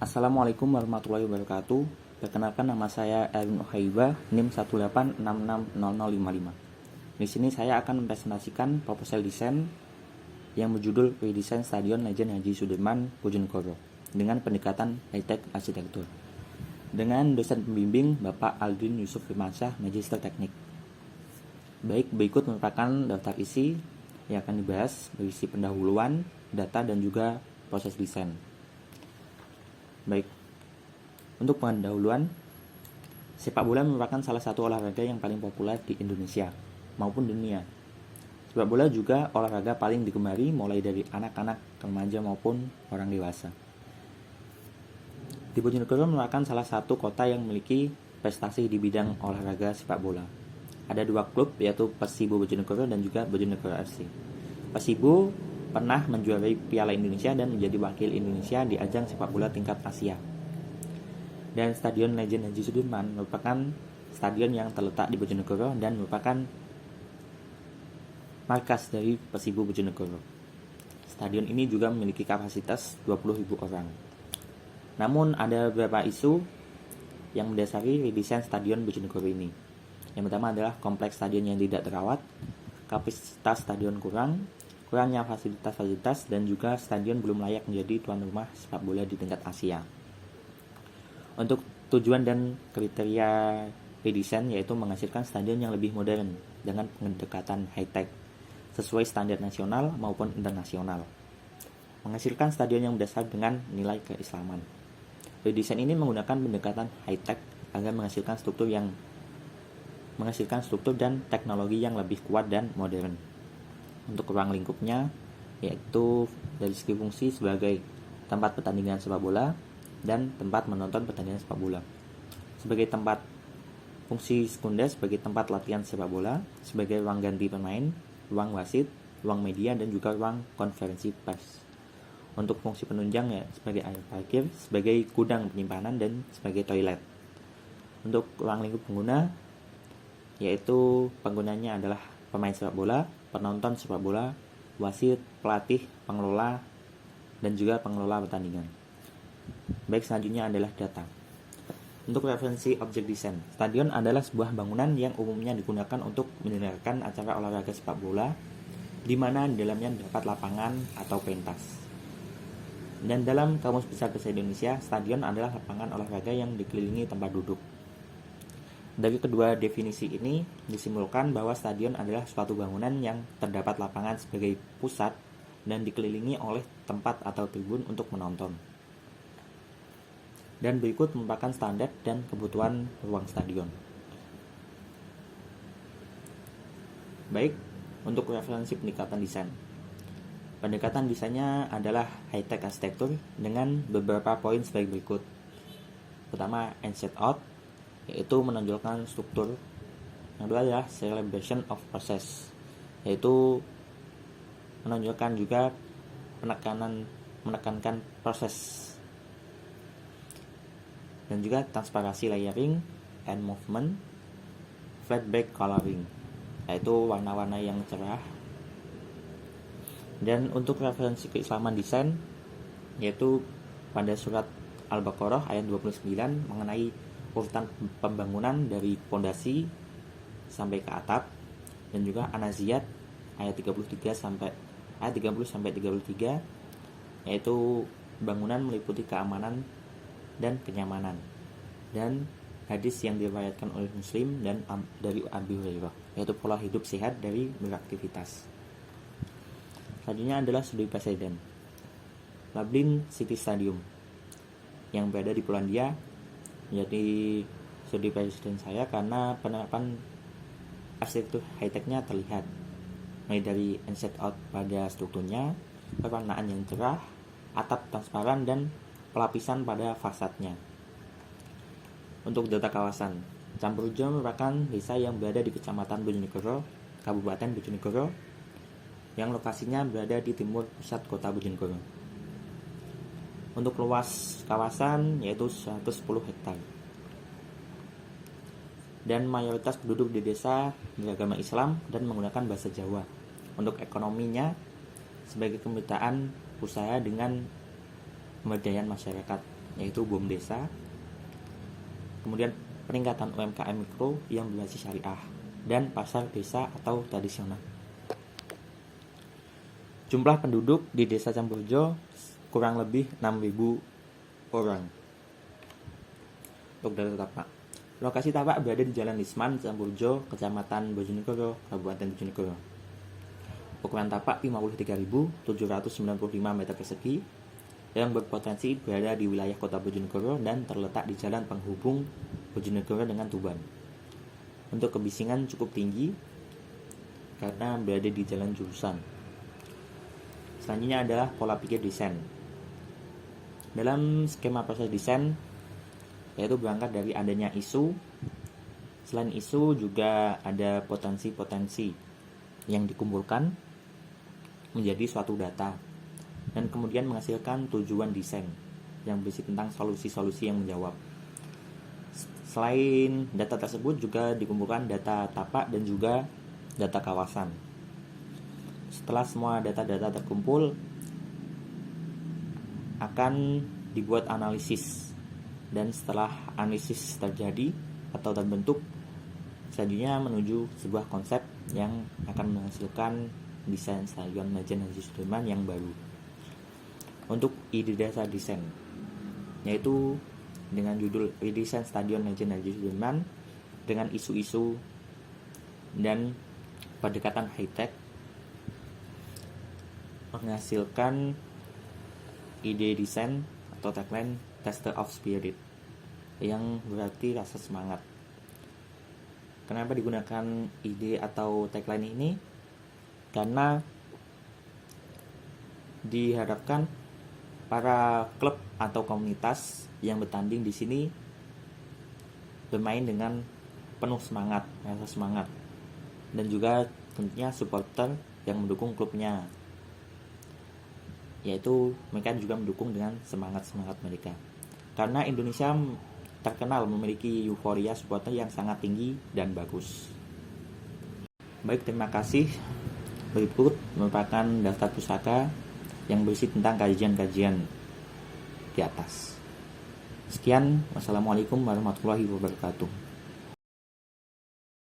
Assalamualaikum warahmatullahi wabarakatuh. Perkenalkan, nama saya Erwin Ohaiba, NIM 186660055. Di sini saya akan mempresentasikan proposal desain yang berjudul Redesign Stadion Legend Haji Sudirman Bojonegoro dengan pendekatan high-tech arsitektur. Dengan dosen pembimbing Bapak Aldrin Yusuf Firmansyah, Magister Teknik. Baik, berikut merupakan daftar isi yang akan dibahas, berisi pendahuluan, data, dan juga proses desain. Baik, untuk pendahuluan, sepak bola merupakan salah satu olahraga yang paling populer di Indonesia maupun dunia. Sepak bola juga olahraga paling digemari mulai dari anak-anak, remaja maupun orang dewasa. Di Bojonegoro merupakan salah satu kota yang memiliki prestasi di bidang olahraga sepak bola. Ada dua klub, yaitu Persibo Bojonegoro dan juga Bojonegoro FC. Persibo pernah menjuarai Piala Indonesia dan menjadi wakil Indonesia di ajang sepak bola tingkat Asia. Dan Stadion Legend Haji Sudirman merupakan stadion yang terletak di Bojonegoro dan merupakan markas dari Persibo Bojonegoro. Stadion ini juga memiliki kapasitas 20.000 orang. Namun ada beberapa isu yang mendasari redesain Stadion Bojonegoro ini. Yang pertama adalah kompleks stadion yang tidak terawat, kapasitas stadion kurangnya fasilitas-fasilitas, dan juga stadion belum layak menjadi tuan rumah sepak bola di tingkat Asia. Untuk tujuan dan kriteria redesign yaitu menghasilkan stadion yang lebih modern dengan pendekatan high-tech sesuai standar nasional maupun internasional. Menghasilkan stadion yang berdasar dengan nilai keislaman. Redesign ini menggunakan pendekatan high-tech agar menghasilkan struktur dan teknologi yang lebih kuat dan modern. Untuk ruang lingkupnya, yaitu dari segi fungsi sebagai tempat pertandingan sepak bola dan tempat menonton pertandingan sepak bola. Sebagai tempat fungsi sekunder sebagai tempat latihan sepak bola, sebagai ruang ganti pemain, ruang wasit, ruang media, dan juga ruang konferensi pers. Untuk fungsi penunjang ya sebagai area parkir, sebagai gudang penyimpanan, dan sebagai toilet. Untuk ruang lingkup pengguna, yaitu penggunanya adalah pemain sepak bola, penonton sepak bola, wasit, pelatih, pengelola, dan juga pengelola pertandingan. Baik, selanjutnya adalah data. Untuk referensi objek desain, stadion adalah sebuah bangunan yang umumnya digunakan untuk menyelenggarakan acara olahraga sepak bola, di mana di dalamnya terdapat lapangan atau pentas. Dan dalam Kamus Besar Bahasa Indonesia, stadion adalah lapangan olahraga yang dikelilingi tempat duduk. Dari kedua definisi ini disimpulkan bahwa stadion adalah suatu bangunan yang terdapat lapangan sebagai pusat dan dikelilingi oleh tempat atau tribun untuk menonton. Dan berikut merupakan standar dan kebutuhan ruang stadion. Baik, untuk referensi pendekatan desain. Pendekatan desainnya adalah high-tech arsitektur dengan beberapa poin sebagai berikut. Pertama, inside out, yaitu menonjolkan struktur. Yang kedua adalah celebration of process, yaitu menonjolkan juga menekankan proses. Dan juga transparansi layering and movement, flat back coloring, yaitu warna-warna yang cerah. Dan untuk referensi keislaman desain, yaitu pada surat Al-Baqarah ayat 29 mengenai urutan pembangunan dari pondasi sampai ke atap, dan juga An-Naziyat ayat 30 sampai 33, yaitu bangunan meliputi keamanan dan kenyamanan, dan hadis yang diriwayatkan oleh Muslim dan dari Abu Hurairah, yaitu pola hidup sehat dari beraktivitas. Selanjutnya adalah studi presiden Lublin City Stadium yang berada di Polandia. Jadi studi presiden saya karena penerapan arsitektur high-tech-nya terlihat, mulai dari inside out pada strukturnya, pewarnaan yang cerah, atap transparan, dan pelapisan pada fasadnya. Untuk data kawasan, Campurjo merupakan desa yang berada di Kecamatan Bojonegoro, Kabupaten Bojonegoro, yang lokasinya berada di timur pusat kota Bojonegoro. Untuk luas kawasan yaitu 110 hektar. Dan mayoritas penduduk di desa beragama Islam dan menggunakan bahasa Jawa. Untuk ekonominya sebagai kemitraan usaha dengan pemberdayaan masyarakat, yaitu BUM Desa. Kemudian peningkatan UMKM mikro yang berbasis syariah dan pasar desa atau tradisional. Jumlah penduduk di Desa Campurjo kurang lebih 6.000 orang. Untuk data tapak. Lokasi tapak berada di Jalan Lisman, Campurjo, Kecamatan Bojonegoro, Kabupaten Bojonegoro. Ukuran tapak 53.795 meter persegi yang berpotensi berada di wilayah kota Bojonegoro dan terletak di jalan penghubung Bojonegoro dengan Tuban. Untuk kebisingan cukup tinggi karena berada di jalan jurusan. Selanjutnya adalah pola pikir desain. Dalam skema proses desain, yaitu berangkat dari adanya isu. Selain isu juga ada potensi-potensi yang dikumpulkan menjadi suatu data dan kemudian menghasilkan tujuan desain yang berisi tentang solusi-solusi yang menjawab. Selain data tersebut juga dikumpulkan data tapak dan juga data kawasan. Setelah semua data-data terkumpul, akan dibuat analisis, dan setelah analisis terjadi atau terbentuk, selanjutnya menuju sebuah konsep yang akan menghasilkan desain Stadion Majen Haji Sudirman yang baru. Untuk ide dasar desain, yaitu dengan judul Redesign Stadion Majen Haji Sudirman dengan isu-isu dan pendekatan high-tech, menghasilkan ide desain atau tagline Tester of Spirit yang berarti rasa semangat. Kenapa digunakan ide atau tagline ini? Karena diharapkan para klub atau komunitas yang bertanding di sini bermain dengan penuh semangat, rasa semangat, dan juga tentunya supporter yang mendukung klubnya, yaitu mereka juga mendukung dengan semangat-semangat mereka. Karena Indonesia terkenal memiliki euforia supporter yang sangat tinggi dan bagus. Baik, terima kasih. Berikut merupakan daftar pusaka yang berisi tentang kajian-kajian di atas. Sekian, wassalamualaikum warahmatullahi wabarakatuh.